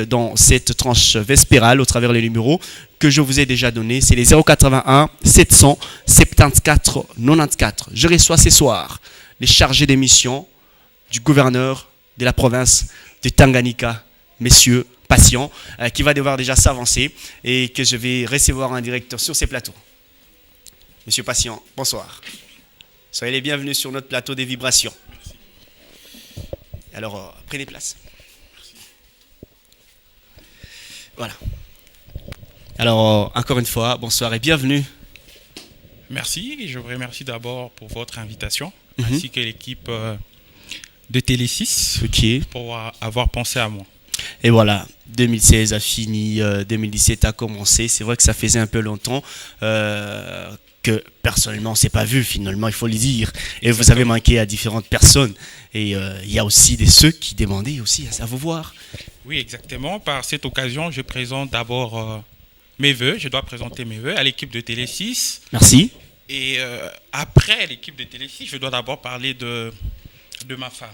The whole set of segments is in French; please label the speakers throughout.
Speaker 1: dans cette tranche vespérale au travers les numéros que je vous ai déjà donnés. C'est les 081 700 74 94. Je reçois ce soir les chargés des missions du gouverneur de la province de Tanganyika, messieurs Patient, qui va devoir déjà s'avancer et que je vais recevoir en direct sur ces plateaux. Monsieur Patient, bonsoir. Soyez les bienvenus sur notre plateau des vibrations. Alors, prenez place. Voilà. Alors, encore une fois, bonsoir et bienvenue.
Speaker 2: Merci, et je vous remercie d'abord pour votre invitation, ainsi que l'équipe de Télé6 pour avoir pensé à moi.
Speaker 1: Et voilà, 2016 a fini, 2017 a commencé. C'est vrai que ça faisait un peu longtemps que personnellement on ne s'est pas vu finalement, il faut le dire. Et vous avez manqué à différentes personnes. Et il y a aussi ceux qui demandaient aussi à vous voir.
Speaker 2: Oui, exactement. Par cette occasion, je présente d'abord mes vœux. Je dois présenter mes vœux à l'équipe de Télé6.
Speaker 1: Merci.
Speaker 2: Et après l'équipe de Télé6, je dois d'abord parler de ma femme.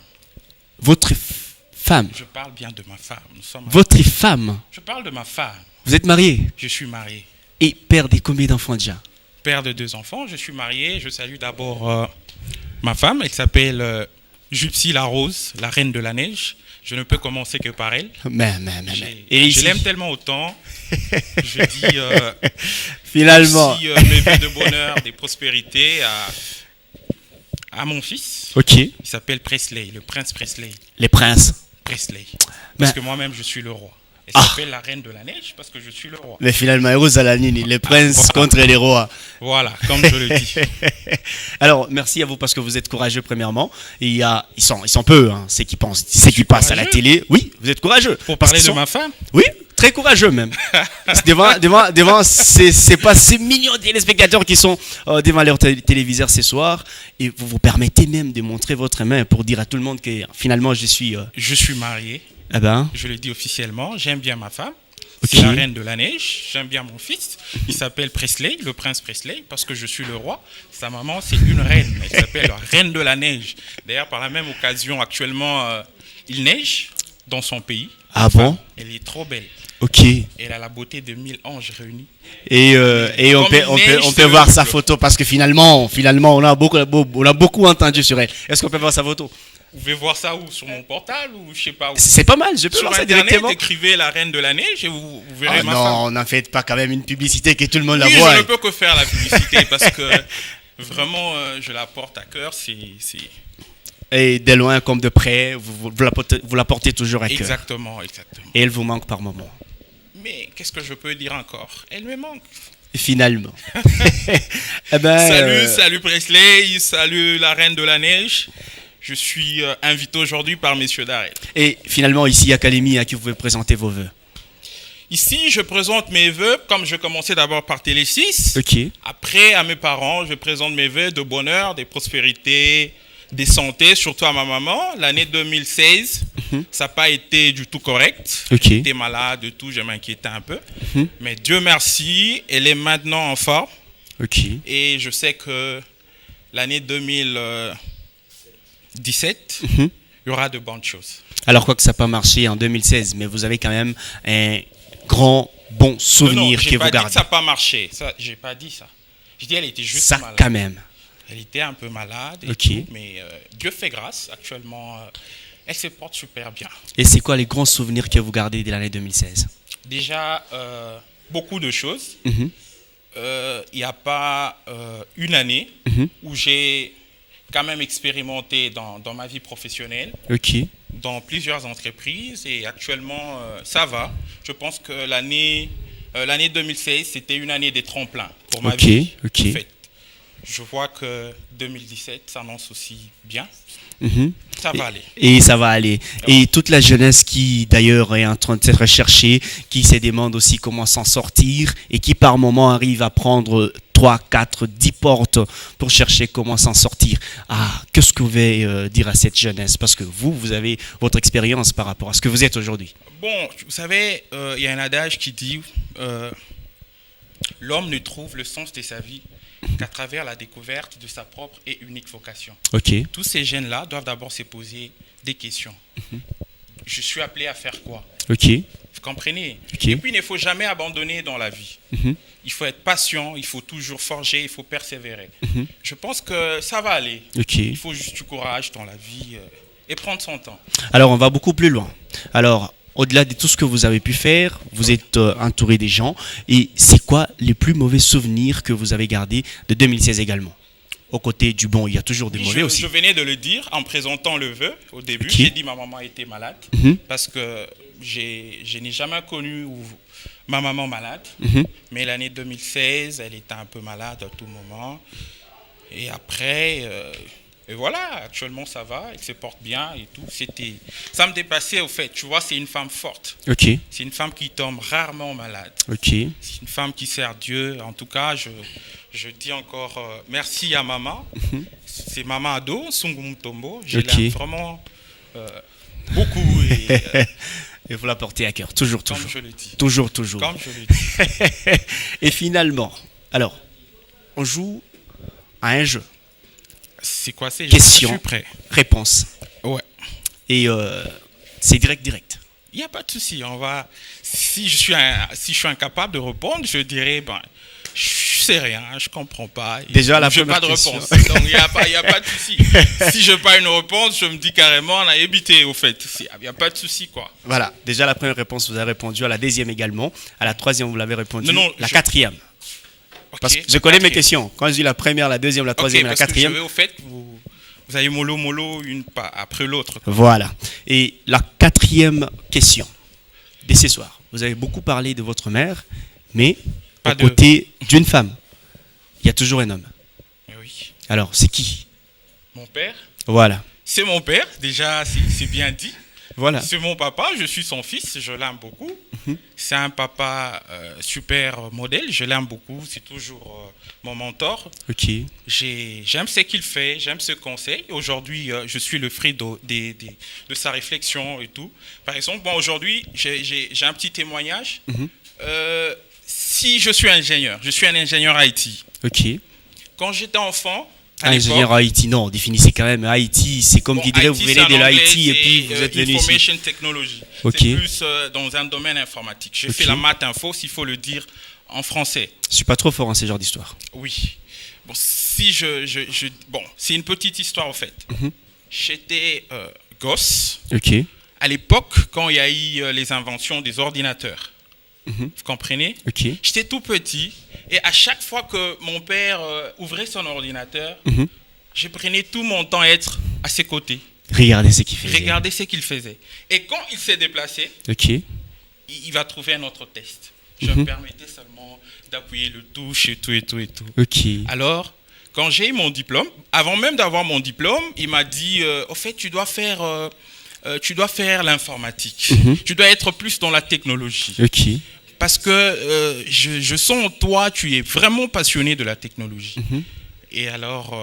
Speaker 1: Votre femme?
Speaker 2: Je parle bien de ma femme.
Speaker 1: Votre femme?
Speaker 2: Je parle de ma femme.
Speaker 1: Vous êtes marié?
Speaker 2: Je suis marié.
Speaker 1: Et père de combien d'enfants déjà?
Speaker 2: Père de 2 enfants. Je suis marié. Je salue d'abord ma femme. Elle s'appelle Jupsy la Rose, la reine de la neige. Je ne peux commencer que par elle.
Speaker 1: Et
Speaker 2: je l'aime tellement autant. Je dis
Speaker 1: finalement
Speaker 2: aussi mes vœux de bonheur, de prospérité à mon fils.
Speaker 1: Ok.
Speaker 2: Il s'appelle Presley, le prince Presley.
Speaker 1: Les princes
Speaker 2: Presley. Parce que moi-même, je suis le roi. Elle s'appelle la reine de la neige parce que je suis le roi.
Speaker 1: Mais finalement, Rose Alanini, les princes contre les rois.
Speaker 2: Voilà, comme je le dis.
Speaker 1: Alors, merci à vous parce que vous êtes courageux, premièrement. Et ils sont peu, hein, ceux qui pensent, ceux qui passent à la télé. Oui, vous êtes courageux.
Speaker 2: Pour parler de ma femme?
Speaker 1: Oui, très courageux même. devant c'est pas ces millions de téléspectateurs qui sont devant leur téléviseur ce soir. Et vous vous permettez même de montrer votre main pour dire à tout le monde que finalement, je suis
Speaker 2: marié.
Speaker 1: Eh ben.
Speaker 2: Je le dis officiellement, j'aime bien ma femme. C'est la reine de la neige. J'aime bien mon fils. Il s'appelle Presley, le prince Presley, parce que je suis le roi. Sa maman, c'est une reine. Elle s'appelle la reine de la neige. D'ailleurs, par la même occasion, actuellement, il neige dans son pays.
Speaker 1: Ah bon?
Speaker 2: Elle est trop belle.
Speaker 1: Ok.
Speaker 2: Elle a la beauté de 1000 anges réunis.
Speaker 1: Et on peut voir sa photo parce que finalement, on a beaucoup entendu sur elle. Est-ce qu'on peut voir sa photo?
Speaker 2: Vous pouvez voir ça où? Sur mon portable ou je sais pas où?
Speaker 1: C'est pas mal, je peux voir ça directement.
Speaker 2: Écrivez la reine de la neige et vous verrez ma femme.
Speaker 1: Non, n'en faites pas quand même une publicité que tout le monde la
Speaker 2: voit.
Speaker 1: Oui,
Speaker 2: je ne peux que faire la publicité parce que vraiment, je la porte à cœur.
Speaker 1: Et de loin comme de près, vous la portez toujours à cœur.
Speaker 2: Exactement.
Speaker 1: Et elle vous manque par moment.
Speaker 2: Mais qu'est-ce que je peux dire encore? Elle me manque.
Speaker 1: Finalement.
Speaker 2: Salut Presley, salut la reine de la neige. Je suis invité aujourd'hui par messieurs Darel.
Speaker 1: Et finalement, ici, Académie, à qui vous pouvez présenter vos vœux?
Speaker 2: Ici, je présente mes vœux, comme je commençais d'abord par Télé6.
Speaker 1: Ok.
Speaker 2: Après, à mes parents, je présente mes vœux de bonheur, de prospérité, de santé, surtout à ma maman. L'année 2016, ça n'a pas été du tout correct. J'étais malade et tout, je m'inquiétais un peu. Mais Dieu merci, elle est maintenant en forme. Et je sais que l'année 2017, il y aura de bonnes choses.
Speaker 1: Alors quoi que ça n'a pas marché en 2016, mais vous avez quand même un bon souvenir que vous gardez.
Speaker 2: Non, j'ai pas dit que ça n'a pas marché. J'ai pas dit ça. Je dis elle était juste
Speaker 1: ça
Speaker 2: malade.
Speaker 1: Quand même.
Speaker 2: Elle était un peu malade et tout, mais Dieu fait grâce. Actuellement, elle se porte super bien.
Speaker 1: Et c'est quoi les grands souvenirs que vous gardez de l'année 2016?
Speaker 2: Déjà, beaucoup de choses. Il n'y a pas une année où j'ai quand même expérimenté dans ma vie professionnelle, dans plusieurs entreprises, et actuellement ça va. Je pense que l'année 2016 c'était une année des tremplins pour ma vie. En fait, je vois que 2017 s'annonce aussi bien. Ça va aller. Et
Speaker 1: ça va aller. Et toute la jeunesse qui d'ailleurs est en train de se rechercher, qui se demande aussi comment s'en sortir et qui par moment arrive à prendre 3, 4, 10 portes pour chercher comment s'en sortir. Qu'est-ce que vous pouvez dire à cette jeunesse? Parce que vous avez votre expérience par rapport à ce que vous êtes aujourd'hui.
Speaker 2: Bon, vous savez, il y a un adage qui dit l'homme ne trouve le sens de sa vie qu'à travers la découverte de sa propre et unique vocation. Tous ces jeunes-là doivent d'abord se poser des questions. Je suis appelé à faire quoi?
Speaker 1: Ok.
Speaker 2: Vous comprenez?
Speaker 1: Ok.
Speaker 2: Et puis, il ne faut jamais abandonner dans la vie. Il faut être patient, il faut toujours forger, il faut persévérer. Je pense que ça va aller.
Speaker 1: Ok.
Speaker 2: Il faut juste du courage dans la vie et prendre son temps.
Speaker 1: Alors, on va beaucoup plus loin. Alors, au-delà de tout ce que vous avez pu faire, vous êtes entouré des gens. Et c'est quoi les plus mauvais souvenirs que vous avez gardés de 2016 également? Au côté du bon, il y a toujours des mauvais aussi.
Speaker 2: Je venais de le dire en présentant le vœu au début.
Speaker 1: Ok.
Speaker 2: J'ai dit ma maman était malade parce que je n'ai jamais connu ma maman malade. Mais l'année 2016, elle était un peu malade à tout moment. Et après, et voilà, actuellement ça va, elle se porte bien et tout. Ça me dépassait au fait. Tu vois, c'est une femme forte.
Speaker 1: Ok.
Speaker 2: C'est une femme qui tombe rarement malade.
Speaker 1: Ok.
Speaker 2: C'est une femme qui sert Dieu. En tout cas, je dis encore merci à maman. C'est Maman Ado, Sungum Tombo. Je l'aime vraiment beaucoup.
Speaker 1: Et vous la portez à cœur, toujours.
Speaker 2: Comme je le dis.
Speaker 1: Toujours.
Speaker 2: Comme je le dis.
Speaker 1: Et finalement, alors, on joue à un jeu.
Speaker 2: C'est quoi? C'est
Speaker 1: question,
Speaker 2: je suis prêt.
Speaker 1: Réponse.
Speaker 2: Ouais.
Speaker 1: Et c'est direct.
Speaker 2: Il n'y a pas de souci. Si je suis incapable de répondre, je dirais, je sais rien, je comprends pas.
Speaker 1: Déjà la
Speaker 2: première question. Je n'ai pas de réponse. Donc il n'y a pas de souci. Si je n'ai pas une réponse, je me dis carrément, on a évité au fait. Il n'y a pas de souci, quoi.
Speaker 1: Voilà. Déjà la première réponse, vous avez répondu. À la deuxième également. À la troisième, vous l'avez répondu.
Speaker 2: Non,
Speaker 1: quatrième.
Speaker 2: Okay,
Speaker 1: parce que je connais mes questions. Quand je dis la première, la deuxième, la troisième et la quatrième.
Speaker 2: Parce que au fait, vous avez mollo une pas après l'autre.
Speaker 1: Voilà. Et la quatrième question de ce soir. Vous avez beaucoup parlé de votre mère, mais aux côtés d'une femme, il y a toujours un homme.
Speaker 2: Oui.
Speaker 1: Alors, c'est qui?
Speaker 2: Mon père.
Speaker 1: Voilà.
Speaker 2: C'est mon père, déjà, c'est bien dit.
Speaker 1: Voilà.
Speaker 2: C'est mon papa, je suis son fils, je l'aime beaucoup. C'est un papa super modèle, je l'aime beaucoup, c'est toujours mon mentor.
Speaker 1: Ok.
Speaker 2: J'aime ce qu'il fait, j'aime ce conseil. Aujourd'hui, je suis le fruit de sa réflexion et tout. Par exemple, aujourd'hui, j'ai un petit témoignage. Si je suis un ingénieur IT.
Speaker 1: Ok.
Speaker 2: Quand j'étais enfant,
Speaker 1: ingénieur Haïti, non, définissez quand même. Haïti, c'est comme qui dirait, vous venez de l'Haïti et puis vous êtes venu ici.
Speaker 2: Information Technology.
Speaker 1: Okay.
Speaker 2: C'est plus dans un domaine informatique. J'ai fait la maths info, s'il faut le dire en français.
Speaker 1: Je suis pas trop fort en ces genres d'histoire.
Speaker 2: Oui. Bon, c'est une petite histoire en fait. J'étais gosse.
Speaker 1: Ok.
Speaker 2: À l'époque, quand il y a eu les inventions des ordinateurs. Vous comprenez?
Speaker 1: Ok.
Speaker 2: J'étais tout petit et à chaque fois que mon père ouvrait son ordinateur, je prenais tout mon temps à être à ses côtés.
Speaker 1: Regardez ce qu'il faisait.
Speaker 2: Et quand il s'est déplacé, il va trouver un autre test. Je me permettais seulement d'appuyer le touche et tout.
Speaker 1: Ok.
Speaker 2: Alors, quand j'ai eu mon diplôme, avant même d'avoir mon diplôme, il m'a dit, au fait, tu dois faire l'informatique. Tu dois être plus dans la technologie.
Speaker 1: Ok.
Speaker 2: Parce que je sens en toi, tu es vraiment passionné de la technologie. Et alors,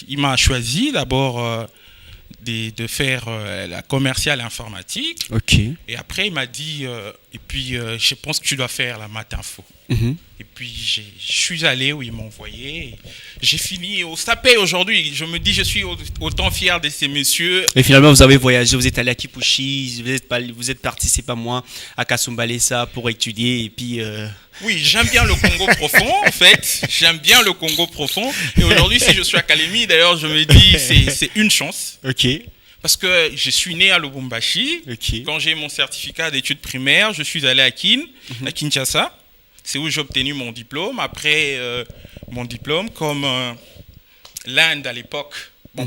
Speaker 2: il m'a choisi d'abord de faire la commerciale informatique.
Speaker 1: Ok.
Speaker 2: Et après, il m'a dit, je pense que tu dois faire la maths info. Et puis, je suis allé où ils m'ont envoyé. J'ai fini au SAPEI aujourd'hui. Je me dis, je suis autant fier de ces messieurs.
Speaker 1: Et finalement, vous avez voyagé, vous êtes allé à Kipushi, vous êtes parti, c'est pas moi, à Kasumbalesa pour étudier. Et puis.
Speaker 2: Oui, j'aime bien le Congo profond, en fait. J'aime bien le Congo profond. Et aujourd'hui, si je suis à Kalemi, d'ailleurs, je me dis, c'est une chance.
Speaker 1: Ok.
Speaker 2: Parce que je suis né à Lubumbashi.
Speaker 1: Okay.
Speaker 2: Quand j'ai mon certificat d'études primaires, je suis allé à Kinshasa. C'est où j'ai obtenu mon diplôme. Après mon diplôme, comme l'Inde à l'époque,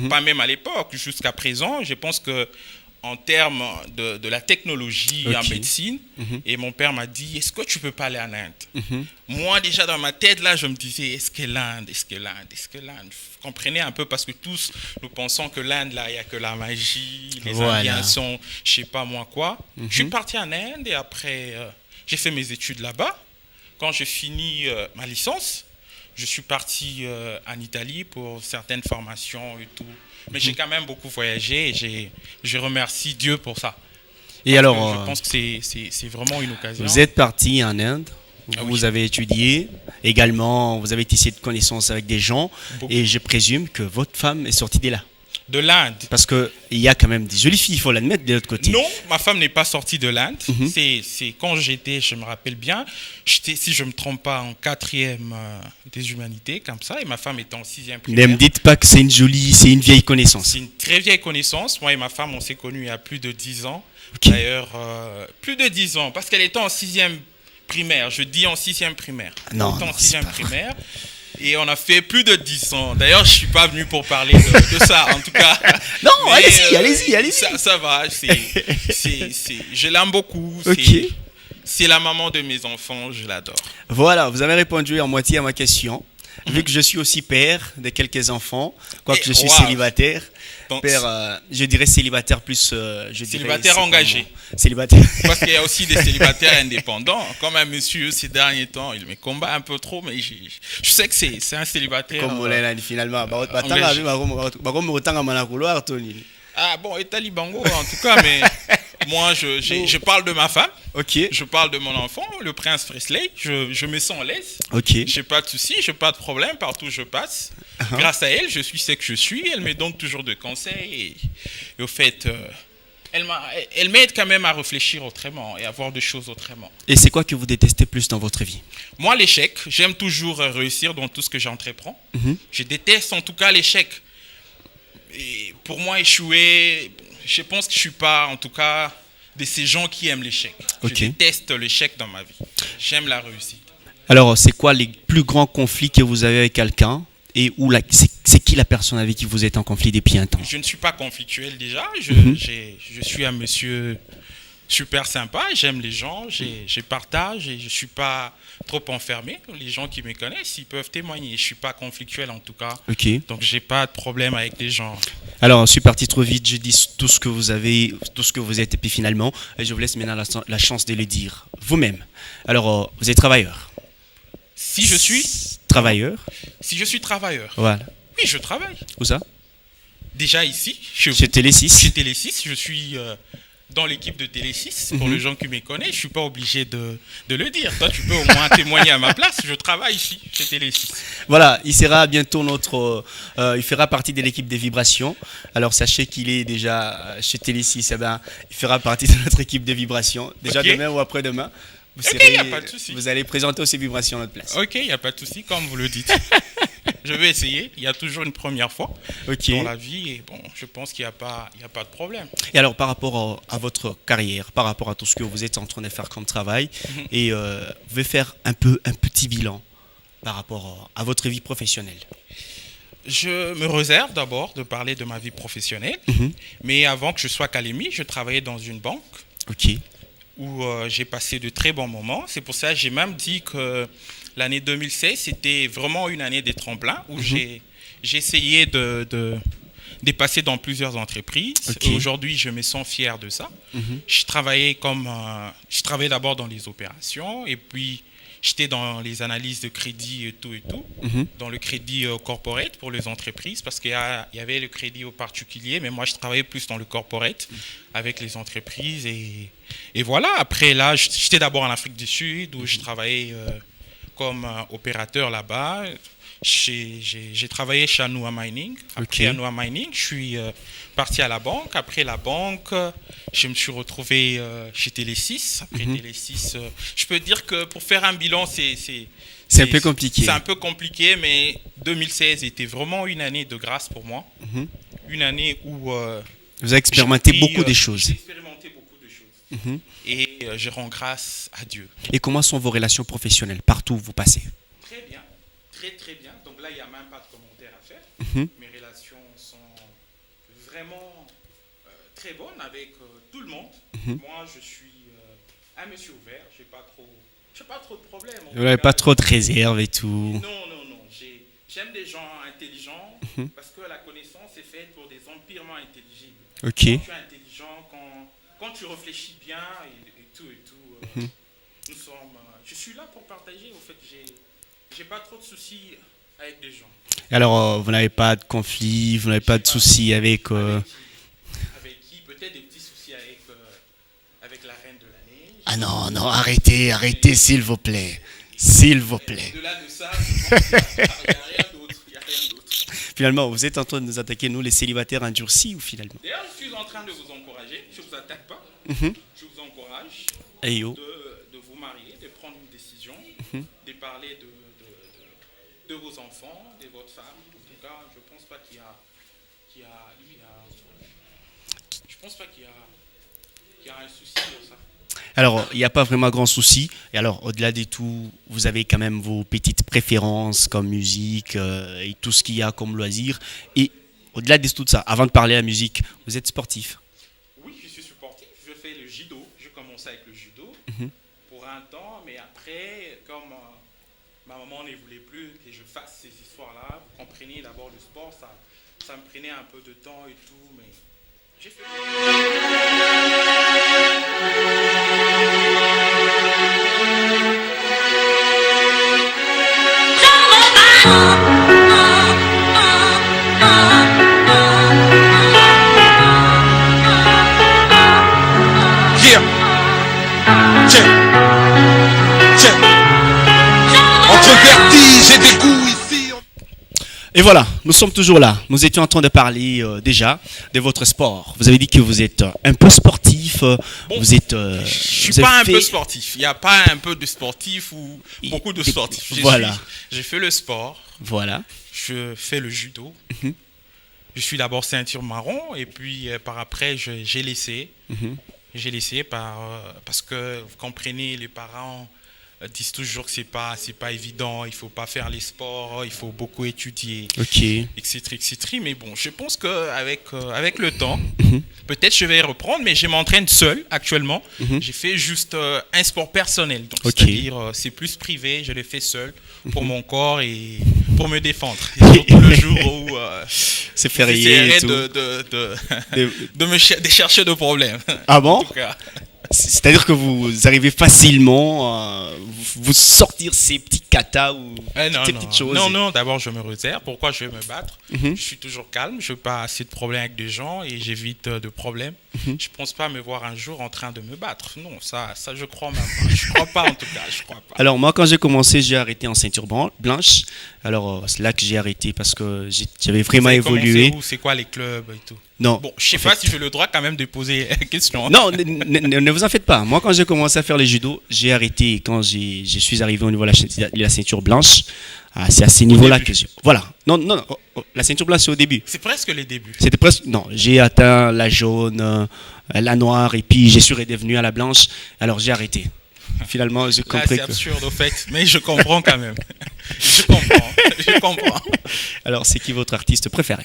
Speaker 2: pas même à l'époque, jusqu'à présent, je pense que en termes de la technologie en médecine, et mon père m'a dit, est-ce que tu peux pas aller en Inde? Moi, déjà dans ma tête, là, je me disais, est-ce que l'Inde? Vous comprenez un peu, parce que tous, nous pensons que l'Inde, là, il n'y a que la magie, les Indiens sont, je sais pas moi quoi. Je suis parti en Inde et après, j'ai fait mes études là-bas. Quand j'ai fini ma licence, je suis parti en Italie pour certaines formations et tout. Mais j'ai quand même beaucoup voyagé et je remercie Dieu pour ça.
Speaker 1: Et alors,
Speaker 2: je pense que c'est vraiment une occasion.
Speaker 1: Vous êtes parti en Inde, vous avez étudié, également vous avez tissé de connaissances avec des gens, et je présume que votre femme est sortie de là.
Speaker 2: De l'Inde.
Speaker 1: Parce qu'il y a quand même des jolies filles, il faut l'admettre, de l'autre côté.
Speaker 2: Non, ma femme n'est pas sortie de l'Inde. C'est quand j'étais, je me rappelle bien, j'étais, si je ne me trompe pas, en 4e des humanités, comme ça, et ma femme était en 6e primaire.
Speaker 1: Ne me dites pas que c'est une vieille connaissance.
Speaker 2: C'est une très vieille connaissance. Moi et ma femme, on s'est connus il y a plus de 10 ans.
Speaker 1: Okay.
Speaker 2: D'ailleurs, plus de 10 ans, parce qu'elle était en 6e primaire. Je dis en 6e primaire.
Speaker 1: Non,
Speaker 2: en 6e primaire. Et on a fait plus de 10 ans. D'ailleurs, je ne suis pas venu pour parler de ça, en tout cas.
Speaker 1: Non, mais, allez-y.
Speaker 2: Ça va. Je l'aime beaucoup.
Speaker 1: Okay.
Speaker 2: C'est la maman de mes enfants. Je l'adore.
Speaker 1: Voilà, vous avez répondu en moitié à ma question. Vu que je suis aussi père de quelques enfants, quoique je suis célibataire. Donc, père, je dirais célibataire plus...
Speaker 2: célibataire engagé.
Speaker 1: Célibataire.
Speaker 2: Parce qu'il y a aussi des célibataires indépendants. Comme un monsieur ces derniers temps, il me combat un peu trop, mais je sais que c'est un célibataire.
Speaker 1: Comme on l'a dit finalement.
Speaker 2: Ah bon, et Talibango en tout cas, mais moi je parle de ma femme,
Speaker 1: okay.
Speaker 2: Je parle de mon enfant, le prince Presley, je me sens à l'aise,
Speaker 1: okay.
Speaker 2: J'ai pas de soucis, j'ai pas de problème partout où je passe. Grâce à elle, je suis ce que je suis, elle me donne toujours de conseils et au fait, elle m'aide quand même à réfléchir autrement et à voir des choses autrement.
Speaker 1: Et c'est quoi que vous détestez plus dans votre vie?
Speaker 2: Moi, l'échec, j'aime toujours réussir dans tout ce que j'entreprends. Je déteste en tout cas l'échec. Et pour moi, échouer, je pense que je ne suis pas, en tout cas, de ces gens qui aiment l'échec.
Speaker 1: Okay.
Speaker 2: Je déteste l'échec dans ma vie. J'aime la réussite.
Speaker 1: Alors, c'est quoi les plus grands conflits que vous avez avec quelqu'un? Et c'est qui la personne avec qui vous êtes en conflit depuis un temps?
Speaker 2: Je ne suis pas conflictuel déjà. Je suis un monsieur super sympa. J'aime les gens. Je partage et je ne suis pas trop enfermé. Les gens qui me connaissent, ils peuvent témoigner. Je ne suis pas conflictuel en tout cas.
Speaker 1: Okay.
Speaker 2: Donc, je n'ai pas de problème avec les gens.
Speaker 1: Alors, je suis parti trop vite. Je dis tout ce que vous avez, tout ce que vous êtes. Et puis finalement, je vous laisse maintenant la chance de le dire vous-même. Alors, vous êtes travailleur?
Speaker 2: Si je suis
Speaker 1: travailleur.
Speaker 2: Si je suis travailleur.
Speaker 1: Voilà.
Speaker 2: Oui, je travaille.
Speaker 1: Où ça?
Speaker 2: Déjà ici.
Speaker 1: Chez Télé6.
Speaker 2: Chez Télé6, je suis dans l'équipe de Télé6. Pour les gens qui me connaissent, je ne suis pas obligé de le dire. Toi, tu peux au moins témoigner à ma place. Je travaille ici, chez Télé6.
Speaker 1: Voilà, il sera bientôt il fera partie de l'équipe des vibrations. Alors, sachez qu'il est déjà chez Télé6. Eh ben, il fera partie de notre équipe des vibrations. Déjà demain ou après-demain. Vous allez présenter aussi vibrations à notre place.
Speaker 2: Ok, il n'y a pas de souci, comme vous le dites. Je vais essayer. Il y a toujours une première fois dans la vie. Et bon, je pense qu'il n'y a pas de problème.
Speaker 1: Et alors, par rapport à votre carrière, par rapport à tout ce que vous êtes en train de faire comme travail, et vous pouvez faire un petit bilan par rapport à votre vie professionnelle.
Speaker 2: Je me réserve d'abord de parler de ma vie professionnelle. Mais avant que je sois Kalemi, je travaillais dans une banque.
Speaker 1: Ok.
Speaker 2: Où j'ai passé de très bons moments. C'est pour ça que j'ai même dit que l'année 2016, c'était vraiment une année des tremplins où j'ai essayé de passer dans plusieurs entreprises.
Speaker 1: Okay.
Speaker 2: Aujourd'hui, je me sens fier de ça. Je travaillais d'abord dans les opérations et puis j'étais dans les analyses de crédit et tout, dans le crédit corporate pour les entreprises parce qu'il y avait le crédit au particulier, mais moi je travaillais plus dans le corporate avec les entreprises et voilà. Après là, j'étais d'abord en Afrique du Sud où je travaillais comme opérateur là-bas. J'ai travaillé chez Anoua Mining. Après Anoua Mining, je suis parti à la banque. Après la banque, je me suis retrouvé chez Télé6. Après Télé6, je peux dire que pour faire un bilan, c'est
Speaker 1: un peu compliqué.
Speaker 2: C'est un peu compliqué, mais 2016 était vraiment une année de grâce pour moi. Une année où
Speaker 1: vous avez expérimenté beaucoup de choses.
Speaker 2: J'ai expérimenté beaucoup de choses. Et je rends grâce à Dieu.
Speaker 1: Et comment sont vos relations professionnelles partout où vous passez?
Speaker 2: Très bien. Très bien. Donc là, il n'y a même pas de commentaires à faire. Mes relations sont vraiment très bonnes avec tout le monde. Moi, je suis un monsieur ouvert. Je n'ai pas trop de problèmes.
Speaker 1: Vous n'avez pas trop de réserve et tout?
Speaker 2: Non. J'aime des gens intelligents parce que la connaissance est faite pour des empirements intelligibles.
Speaker 1: Ok.
Speaker 2: Quand tu es intelligent, quand tu réfléchis bien et tout, je suis là pour partager. Au fait, j'ai pas trop de soucis avec les gens.
Speaker 1: Alors, vous n'avez pas de conflit, vous n'avez pas de soucis avec...
Speaker 2: Avec qui? Peut-être des petits soucis avec la reine de l'année.
Speaker 1: Ah non, arrêtez, s'il vous plaît. S'il vous plaît.
Speaker 2: Au-delà de ça, il n'y a rien d'autre.
Speaker 1: Finalement, vous êtes en train de nous attaquer, nous, les célibataires endurcis, ou finalement?
Speaker 2: D'ailleurs, je suis en train de vous encourager. Je ne vous attaque pas. Je vous encourage de vous marier, de prendre une décision, de parler de vos enfants, de votre femme. En tout cas, je ne pense pas qu'il y a je pense pas qu'il y a un souci sur ça.
Speaker 1: Alors, il n'y a pas vraiment grand souci. Et alors, au-delà de tout, vous avez quand même vos petites préférences comme musique et tout ce qu'il y a comme loisir. Et au-delà de tout ça, avant de parler de la musique, vous êtes sportif?
Speaker 2: Oui, je suis sportif. Je fais le judo. Je commençais avec le judo pour un temps. Mais après, comme ma maman ne voulait plus que je fasse ces histoires-là, vous comprenez, d'abord le sport, ça me prenait un peu de temps et tout. Mais j'ai fait
Speaker 3: Entre vertige et dégoût ici.
Speaker 1: Et voilà, nous sommes toujours là. Nous étions en train de parler déjà de votre sport. Vous avez dit que vous êtes un peu sportif. Vous êtes.
Speaker 2: Je ne suis pas un peu sportif. Il n'y a pas un peu de sportif ou beaucoup de sportifs.
Speaker 1: Voilà.
Speaker 2: J'ai fait le sport.
Speaker 1: Voilà.
Speaker 2: Je fais le judo. Je suis d'abord ceinture marron et puis par après j'ai laissé. J'ai laissé parce que vous comprenez, les parents disent toujours que c'est pas évident, il faut pas faire les sports, il faut beaucoup étudier, etc. Mais bon, je pense qu'avec le temps, peut-être je vais reprendre, mais je m'entraîne seul actuellement. J'ai fait juste un sport personnel, donc c'est-à-dire c'est plus privé, je le fais seul pour mon corps et pour me défendre. Et surtout le jour où
Speaker 1: c'est férié,
Speaker 2: de chercher de problèmes.
Speaker 1: Ah bon?
Speaker 2: En tout cas.
Speaker 1: C'est-à-dire que vous arrivez facilement à vous sortir ces petits katas ou ces petites choses?
Speaker 2: Non, d'abord je me réserve. Pourquoi je vais me battre? Je suis toujours calme, je n'ai pas assez de problèmes avec des gens et j'évite de problèmes. Je ne pense pas me voir un jour en train de me battre. Non, ça je crois même pas. Je crois pas en tout cas, je crois pas.
Speaker 1: Alors moi quand j'ai commencé, j'ai arrêté en ceinture blanche. Alors c'est là que j'ai arrêté parce que j'avais vraiment évolué.
Speaker 2: C'est quoi les clubs et tout?
Speaker 1: Non.
Speaker 2: Bon, je sais pas si j'ai le droit quand même de poser la question.
Speaker 1: Non, ne vous en faites pas. Moi, quand j'ai commencé à faire le judo, j'ai arrêté quand je suis arrivé au niveau de la ceinture blanche. C'est à ces niveaux-là que j'ai. Voilà. Non. La ceinture blanche, c'est au début.
Speaker 2: C'est presque les débuts.
Speaker 1: C'était presque. Non, j'ai atteint la jaune, la noire, et puis je suis redevenu à la blanche. Alors j'ai arrêté. Finalement, j'ai compris.
Speaker 2: C'est absurde au fait, mais je comprends quand même. Je comprends.
Speaker 1: Alors, c'est qui votre artiste préféré?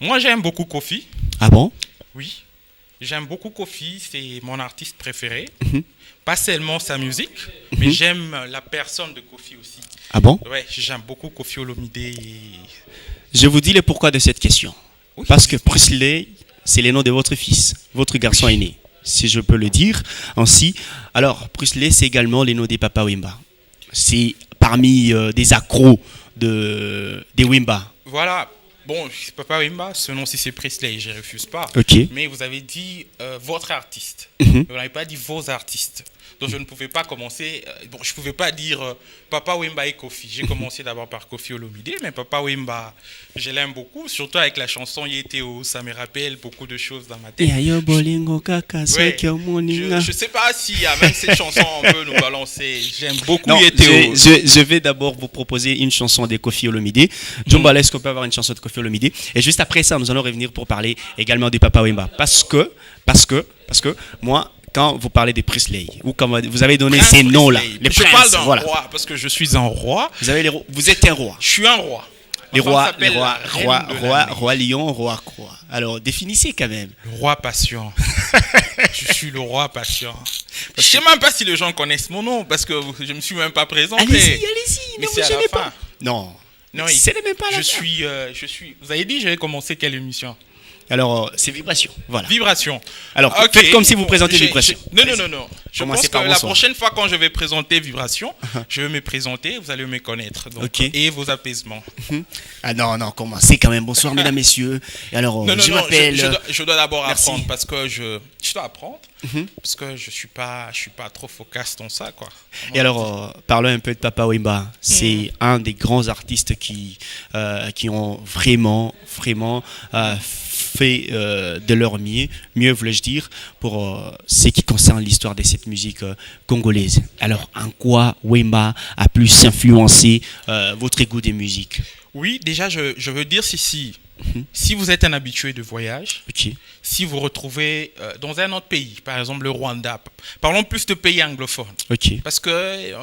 Speaker 2: Moi, j'aime beaucoup Kofi.
Speaker 1: Ah bon?
Speaker 2: Oui. J'aime beaucoup Kofi, c'est mon artiste préféré. Pas seulement sa musique, mais j'aime la personne de Kofi aussi.
Speaker 1: Ah bon?
Speaker 2: Ouais, j'aime beaucoup Kofi Olomide.
Speaker 1: Je vous dis le pourquoi de cette question. Oui. Parce que Presley, c'est le nom de votre fils, votre garçon aîné, si je peux le dire ainsi. Alors, Presley, c'est également le nom des Papa Wemba. C'est parmi des accros des Wemba.
Speaker 2: Voilà. Bon, Papa Wemba, ce nom-ci c'est Presley, je ne refuse pas. Mais vous avez dit votre artiste. Vous n'avez pas dit vos artistes. Donc je ne pouvais pas commencer. Bon, je ne pouvais pas dire Papa Wemba et Kofi. J'ai commencé d'abord par Kofi Olomide, mais Papa Wemba, je l'aime beaucoup, surtout avec la chanson Yétéo. Ça me rappelle beaucoup de choses dans ma tête. Je ne sais pas si avec cette chanson on peut nous balancer. J'aime beaucoup Yétéo.
Speaker 1: Je vais d'abord vous proposer une chanson de Kofi Olomide. Jumba, est-ce qu'on peut avoir une chanson de Kofi Olomide? Et juste après ça, nous allons revenir pour parler également de Papa Wemba. Parce que moi, quand vous parlez de Presley, ou quand vous avez donné ces noms-là,
Speaker 2: je parle d'un roi, parce que je suis un roi.
Speaker 1: Vous êtes un roi.
Speaker 2: Je suis un roi.
Speaker 1: Les rois lion, roi quoi? Alors, définissez quand même.
Speaker 2: Le roi patient. Je suis le roi patient. Je ne sais même pas si les gens connaissent mon nom, parce que je ne me suis même pas présenté.
Speaker 1: Allez-y.
Speaker 2: Mais c'est à la fin.
Speaker 1: Non.
Speaker 2: Non,
Speaker 1: c'est même pas la
Speaker 2: je suis. Vous avez dit, j'avais commencé quelle émission?
Speaker 1: Alors, c'est Vibration. Voilà.
Speaker 2: Vibration.
Speaker 1: Alors, faites comme si vous présentez Vibration.
Speaker 2: Non. Je pense que la prochaine fois, quand je vais présenter Vibration, je vais me présenter, vous allez me connaître. Donc, et vos apaisements.
Speaker 1: Ah non, commencez quand même. Bonsoir, mesdames, messieurs. Et alors, je m'appelle...
Speaker 2: Je dois d'abord apprendre parce que je dois apprendre. Parce que je suis pas trop focace dans ça, quoi.
Speaker 1: Et alors, parlons un peu de Papa Wemba. C'est un des grands artistes qui ont vraiment fait de leur mieux voulais-je dire, pour ce qui concerne l'histoire de cette musique congolaise. Alors, en quoi Wemba a plus influencé votre goût des musiques?
Speaker 2: Oui, déjà, je veux dire si vous êtes un habitué de voyage, si vous retrouvez dans un autre pays, par exemple le Rwanda, parlons plus de pays anglophones, parce que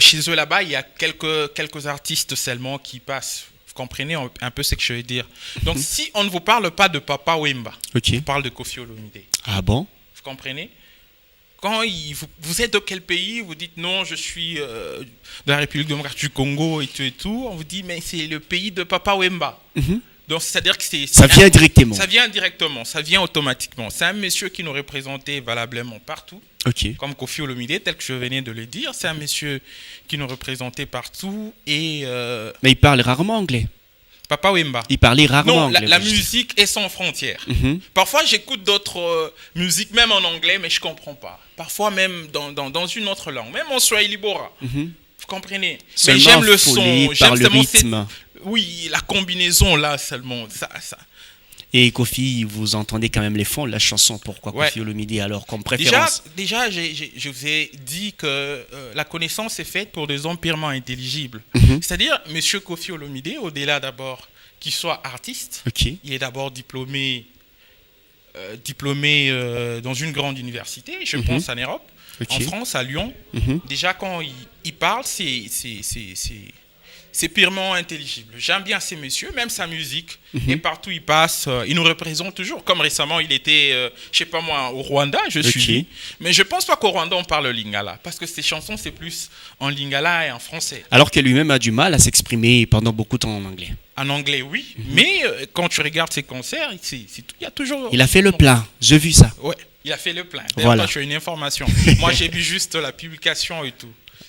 Speaker 2: chez eux là-bas, il y a quelques artistes seulement qui passent. Vous comprenez un peu ce que je veux dire. Donc si on ne vous parle pas de Papa Wemba, on parle de Koffi Olomide.
Speaker 1: Ah bon?
Speaker 2: Vous comprenez? Quand vous êtes de quel pays, vous dites non, je suis de la République démocratique du Congo et tout, on vous dit mais c'est le pays de Papa Wemba. Donc c'est-à-dire que
Speaker 1: ça vient directement.
Speaker 2: Ça vient directement, ça vient automatiquement. C'est un monsieur qui nous représentait valablement partout, comme Koffi Olomide, tel que je venais de le dire. C'est un monsieur qui nous représentait partout et.
Speaker 1: Mais il parle rarement anglais.
Speaker 2: Papa Wemba.
Speaker 1: Il parlait rarement anglais.
Speaker 2: Non, la musique est sans frontières. Parfois, j'écoute d'autres musiques, même en anglais, mais je ne comprends pas. Parfois, même dans une autre langue, même en Swahili Bora. Vous comprenez?
Speaker 1: Seulement
Speaker 2: mais j'aime le son,
Speaker 1: j'aime le rythme.
Speaker 2: Oui, la combinaison là seulement. Ça.
Speaker 1: Et Koffi, vous entendez quand même les fonds de la chanson. Pourquoi Koffi Olomide alors comme préférence?
Speaker 2: Déjà je vous ai dit que la connaissance est faite pour des hommes purement intelligibles. C'est-à-dire, monsieur Koffi Olomide, au-delà d'abord qu'il soit artiste, il est d'abord diplômé dans une grande université, je pense en Europe, en France, à Lyon. Déjà, quand il parle, c'est purement intelligible. J'aime bien ces messieurs, même sa musique. Et partout il passe, il nous représente toujours. Comme récemment, il était, je sais pas moi, au Rwanda, je suis. Mais je pense pas qu'au Rwanda, on parle lingala. Parce que ses chansons, c'est plus en lingala et en français.
Speaker 1: Alors que lui-même a du mal à s'exprimer pendant beaucoup de temps en anglais.
Speaker 2: En anglais, oui. Mais quand tu regardes ses concerts, il y a toujours...
Speaker 1: Il a fait le plein, j'ai vu ça.
Speaker 2: Ouais, il a fait le plein. D'ailleurs, toi, tu as une information. Moi, j'ai vu juste la publication et tout.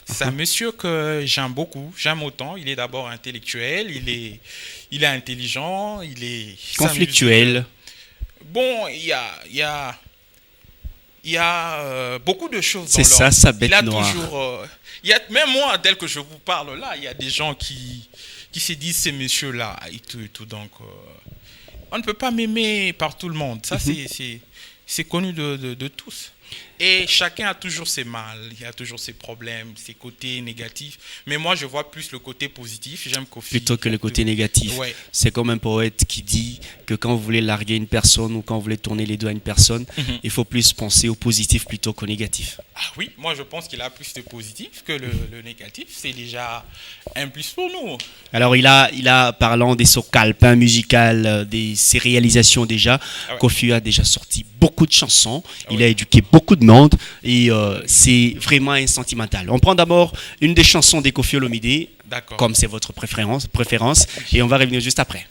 Speaker 2: C'est un monsieur que j'aime beaucoup, j'aime autant. Il est d'abord intellectuel, il est intelligent, il est
Speaker 1: conflictuel.
Speaker 2: Bon, il y a beaucoup de choses.
Speaker 1: C'est ça, sa bête noire.
Speaker 2: Même moi, tel que je vous parle là, il y a des gens qui se disent ces messieurs-là et tout. Donc, on ne peut pas m'aimer par tout le monde. Ça, c'est connu de tous. Et chacun a toujours ses mal, il y a toujours ses problèmes, ses côtés négatifs. Mais moi, je vois plus le côté positif. J'aime Koffi.
Speaker 1: Plutôt que le côté négatif.
Speaker 2: Ouais.
Speaker 1: C'est comme un poète qui dit que quand vous voulez larguer une personne ou quand vous voulez tourner les doigts à une personne, il faut plus penser au positif plutôt qu'au négatif.
Speaker 2: Ah oui, moi je pense qu'il a plus de positif que le négatif. C'est déjà un plus pour nous.
Speaker 1: Alors il a parlant des son calepin musical, de ses réalisations déjà, Koffi a déjà sorti beaucoup de chansons. Il a éduqué beaucoup de monde et c'est vraiment un sentimental. On prend d'abord une des chansons des Koffi Olomide, comme c'est votre préférence, et on va revenir juste après.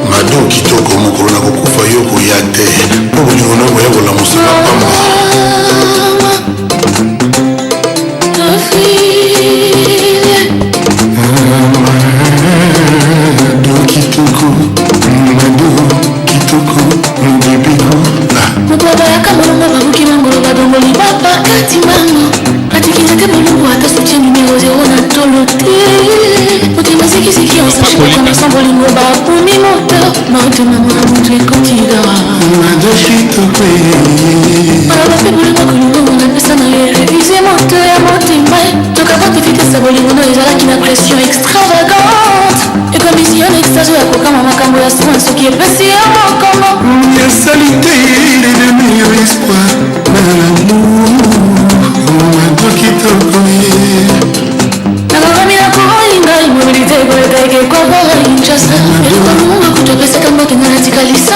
Speaker 4: Mado kitoko mokolo na kokufa yo koya te mpo bolingo na boya kolamusaka pamba Mado kitoko mbebeko
Speaker 5: moto abayaka molongo babuki mangolo badongoli bapakati mango atikisa te molongo ata soutien numero 0 na tolo te motema sikisiki ensachekokona bolingo bapuni moto motema mona moto ekotidara
Speaker 4: Mado kitoko
Speaker 5: maloba mpe bolingo kolingo napesa na yo revise moto ya motema tokakotifitesa bolingo no ezalaki na pression extravagante ekomisi yo na extase ya kokama makambo ya soin soki epesi ya mokomo
Speaker 4: La salité est de meilleur espoir dans l'amour Mado kitoko
Speaker 5: nakakamila koinga immobilité koyeka ekekwakoinchasa elikomunga kutopesaka mbote nga natikalisa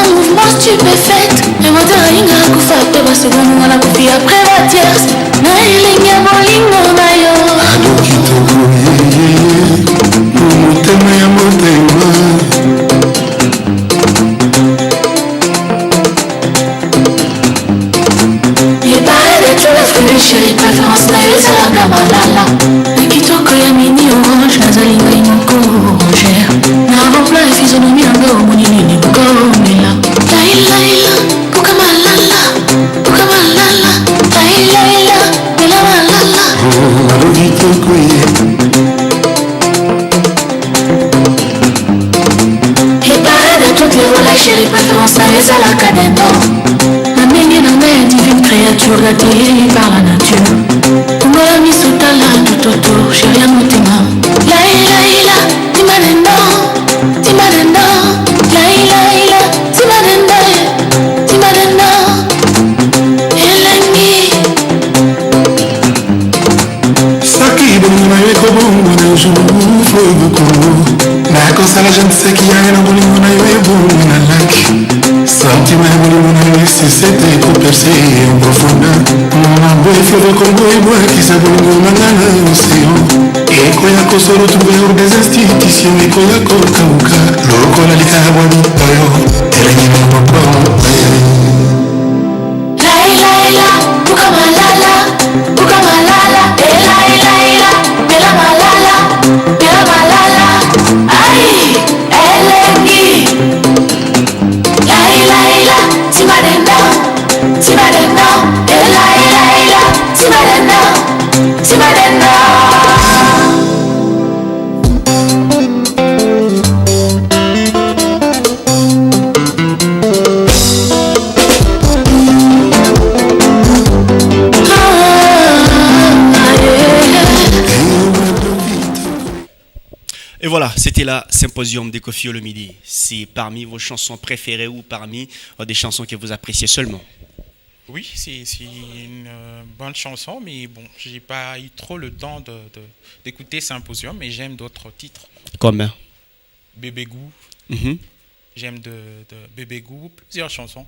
Speaker 4: tokoye
Speaker 5: eparade toutes les rôles chérie préférence na ezalaka dedans na ndenge na ngai ya divine créature gâtée par la nature ongola miso tala tototo chéri ya motema lailaila timadendo timadendo lailaila timadendo timadendo elengi
Speaker 4: saki bolingo na yo ekobongo na jouflo ebokolo nakosala je ne sais qui aye na bolingo na yo ebongo na laki santima ya bolingo na yo esesete ekoperse en profondeur mabo efleuve kongo ebwakisa bolingo nanga na océan ekoya kosolo trouve hors des institutions ekoya kokauka lokola likaya bwa bitoyo elengi na papa
Speaker 5: lailaila bukamalala bukamalala elailaila bela malala ai elengi lailaila timadendo timadendo elailaila timadendo timadendo
Speaker 1: Et voilà, c'était la Symposium des Koffi Olomide. C'est parmi vos chansons préférées ou parmi des chansons que vous appréciez seulement?
Speaker 2: Oui, c'est une bonne chanson, mais bon, j'ai pas eu trop le temps d'écouter Symposium, mais j'aime d'autres titres.
Speaker 1: Comme
Speaker 2: Bébé Gou. J'aime de Bébé Gou, plusieurs chansons.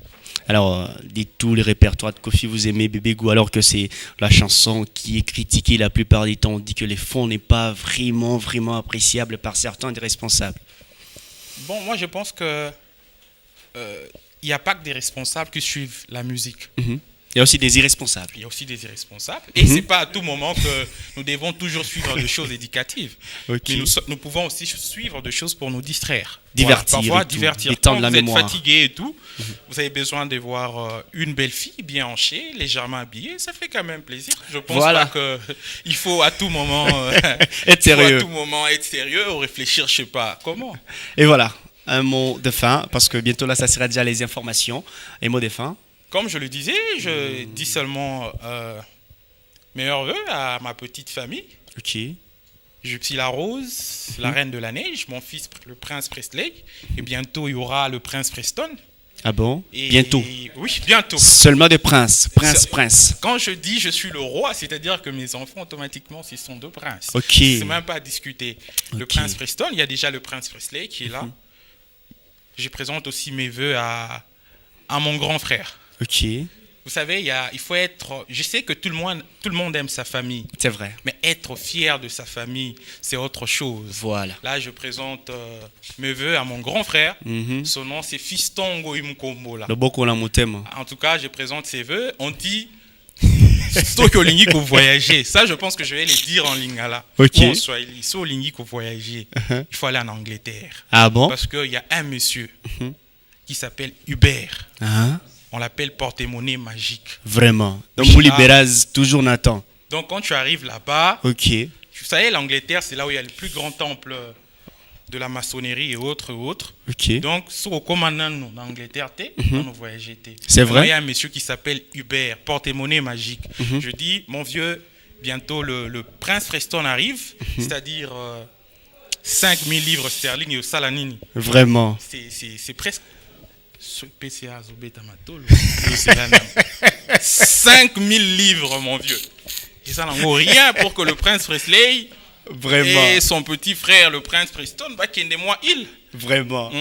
Speaker 1: Alors, de tous les répertoires de Koffi, vous aimez Bébé Gou, alors que c'est la chanson qui est critiquée la plupart du temps. On dit que les fonds n'est pas vraiment appréciable par certains des responsables.
Speaker 2: Bon, moi je pense que il n'y a pas que des responsables qui suivent la musique.
Speaker 1: Il y a aussi des irresponsables.
Speaker 2: Il y a aussi des irresponsables. Et c'est pas à tout moment que nous devons toujours suivre des choses éducatives.
Speaker 1: Okay.
Speaker 2: Mais nous pouvons aussi suivre des choses pour nous distraire.
Speaker 1: Divertir.
Speaker 2: Voilà, parfois,
Speaker 1: et
Speaker 2: divertir.
Speaker 1: Détendre
Speaker 2: Quand
Speaker 1: la
Speaker 2: vous êtes
Speaker 1: mémoire.
Speaker 2: fatigué et tout, vous avez besoin de voir une belle fille bien hanchée, légèrement habillée. Ça fait quand même plaisir. Je pense
Speaker 1: Voilà.
Speaker 2: pas qu'il faut à tout moment
Speaker 1: être sérieux.
Speaker 2: à tout moment être sérieux ou réfléchir, je sais pas comment.
Speaker 1: Et voilà, un mot de fin, parce que bientôt là, ça sera déjà les informations. Un mot de fin.
Speaker 2: Comme je le disais, je dis seulement meilleurs vœux à ma petite famille.
Speaker 1: Ok.
Speaker 2: Je suis la Rose, la reine de la neige, mon fils le prince Presley. Et bientôt, il y aura le prince Preston.
Speaker 1: Ah bon?
Speaker 2: Et
Speaker 1: Bientôt.
Speaker 2: Oui, bientôt.
Speaker 1: Seulement des princes. Prince.
Speaker 2: Quand je dis je suis le roi, c'est-à-dire que mes enfants, automatiquement, ce sont deux princes.
Speaker 1: Ok.
Speaker 2: C'est même pas à discuter. Le
Speaker 1: Ok.
Speaker 2: prince Preston, il y a déjà le prince Presley qui est là. Je présente aussi mes vœux à mon grand frère.
Speaker 1: Ok.
Speaker 2: Vous savez, il faut être... Je sais que tout le monde aime sa famille.
Speaker 1: C'est vrai.
Speaker 2: Mais être fier de sa famille, c'est autre chose.
Speaker 1: Voilà.
Speaker 2: Là, je présente mes vœux à mon grand frère. Son nom, c'est Fiston Ngoïmkombola.
Speaker 1: Le boko la motema.
Speaker 2: En tout cas, je présente ses vœux. On dit Stoke Olingi ko voyager. Ça, je pense que je vais les dire en lingala.
Speaker 1: Ok.
Speaker 2: Ou en swahili. So Olingi ko voyager. Il faut aller en Angleterre.
Speaker 1: Ah bon?
Speaker 2: Parce qu'il y a un monsieur qui s'appelle Hubert.
Speaker 1: Ah,
Speaker 2: On l'appelle porte-monnaie magique.
Speaker 1: vraiment. Donc,
Speaker 2: Oui.
Speaker 1: vous libérez toujours Nathan.
Speaker 2: Donc, quand tu arrives là-bas,
Speaker 1: Ok.
Speaker 2: vous savez, l'Angleterre, c'est là où il y a le plus grand temple de la maçonnerie et autres.
Speaker 1: Ok.
Speaker 2: Donc, sur au commandant en Angleterre, dans nos voyages été.
Speaker 1: C'est vrai?
Speaker 2: Il y a un monsieur qui s'appelle Hubert, porte-monnaie magique. Je dis, mon vieux, bientôt le prince Preston arrive, c'est-à-dire 5000 livres sterling et au Salanini.
Speaker 1: Vraiment.
Speaker 2: C'est presque. 5000 livres, mon vieux. Et ça n'en vaut rien pour que le prince Presley
Speaker 1: Vraiment.
Speaker 2: et son petit frère, le prince Preston, qu'il de moi il.
Speaker 1: Vraiment.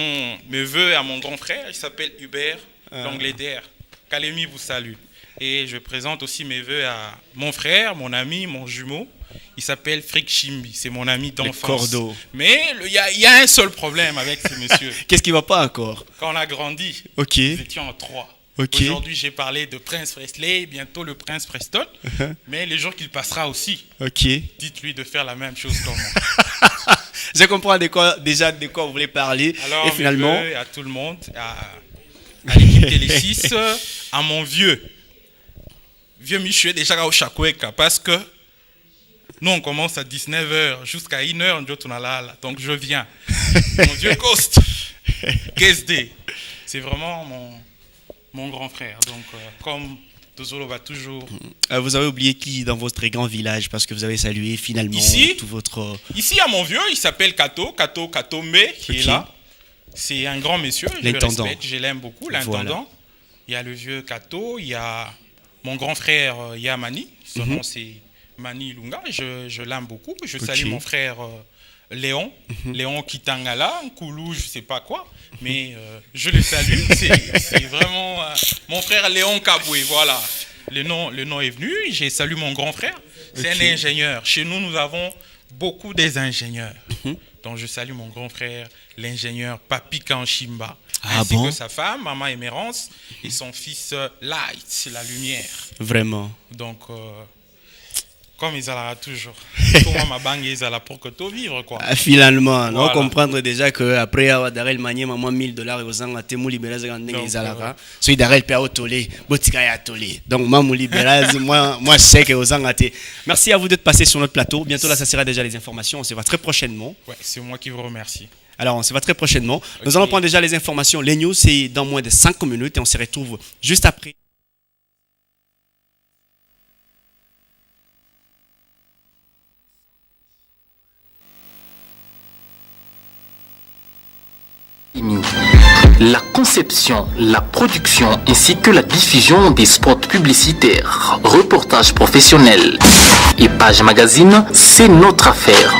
Speaker 2: Mes vœux à mon grand frère, il s'appelle Hubert, l'Angleterre. Kalemi vous salue. Et je présente aussi mes vœux à mon frère, mon ami, mon jumeau. Il s'appelle Frick Chimbi, c'est mon ami d'enfance.
Speaker 1: Cordeau.
Speaker 2: Mais il y a un seul problème avec ce monsieur.
Speaker 1: Qu'est-ce qui va pas encore?
Speaker 2: Quand on a grandi,
Speaker 1: Ok.
Speaker 2: nous étions en 3.
Speaker 1: Ok.
Speaker 2: Aujourd'hui, j'ai parlé de Prince Presley, bientôt le Prince Preston. Mais les jours qu'il passera aussi,
Speaker 1: Ok.
Speaker 2: dites-lui de faire la même chose que moi.
Speaker 1: Je comprends déjà de quoi vous voulez parler.
Speaker 2: Alors,
Speaker 1: et finalement,
Speaker 2: mes vœux à tout le monde, à l'équipe Télé6, à mon vieux Michel, déjà au Chakweka, parce que Nous, on commence à 19h jusqu'à 1h, donc je viens. Mon Dieu, Coste, KSD. C'est vraiment mon grand frère. Donc, comme Tozolo va toujours...
Speaker 1: Vous avez oublié qui dans votre très grand village, parce que vous avez salué finalement
Speaker 2: ici,
Speaker 1: tout votre...
Speaker 2: Ici, il y a mon vieux, il s'appelle Kato Mbe, qui est là. C'est un grand monsieur, je le respecte, je l'aime beaucoup, l'intendant. Voilà. Il y a le vieux Kato, il y a mon grand frère Yamani, son nom c'est Mani Lunga, je l'aime beaucoup. Je salue mon frère Léon, Léon Kitangala, Koulou, je sais pas quoi, mais je le salue. C'est vraiment mon frère Léon Kaboué, voilà. Le nom est venu, j'ai salué mon grand frère, c'est un ingénieur. Chez nous, nous avons beaucoup des ingénieurs. Donc je salue mon grand frère, l'ingénieur Papi Kanchimba, ainsi que sa femme, Maman Émérance, et son fils Light, la lumière.
Speaker 1: Vraiment.
Speaker 2: Donc, comme ils allaient toujours. Comment ma banque ils allaient pour que tout vivre, quoi.
Speaker 1: Finalement, voilà. On comprendre déjà qu'après avoir Darel Manier, maman $1000 aux gens, Temu Libéraz, ils allaient. Celui Darel Père Otolé, Botika Atolé. Donc, Mamou Libéraz, moi, je sais que aux gens, merci à vous d'être passés sur notre plateau. Bientôt, là, ça sera déjà les informations. On se voit très prochainement.
Speaker 2: Ouais, c'est moi qui vous remercie.
Speaker 1: Alors, on se voit très prochainement. Okay. Nous allons prendre déjà les informations. Les news, c'est dans moins de 5 minutes et on se retrouve juste après.
Speaker 6: La conception, la production ainsi que la diffusion des spots publicitaires, reportages professionnels et pages magazines, c'est notre affaire.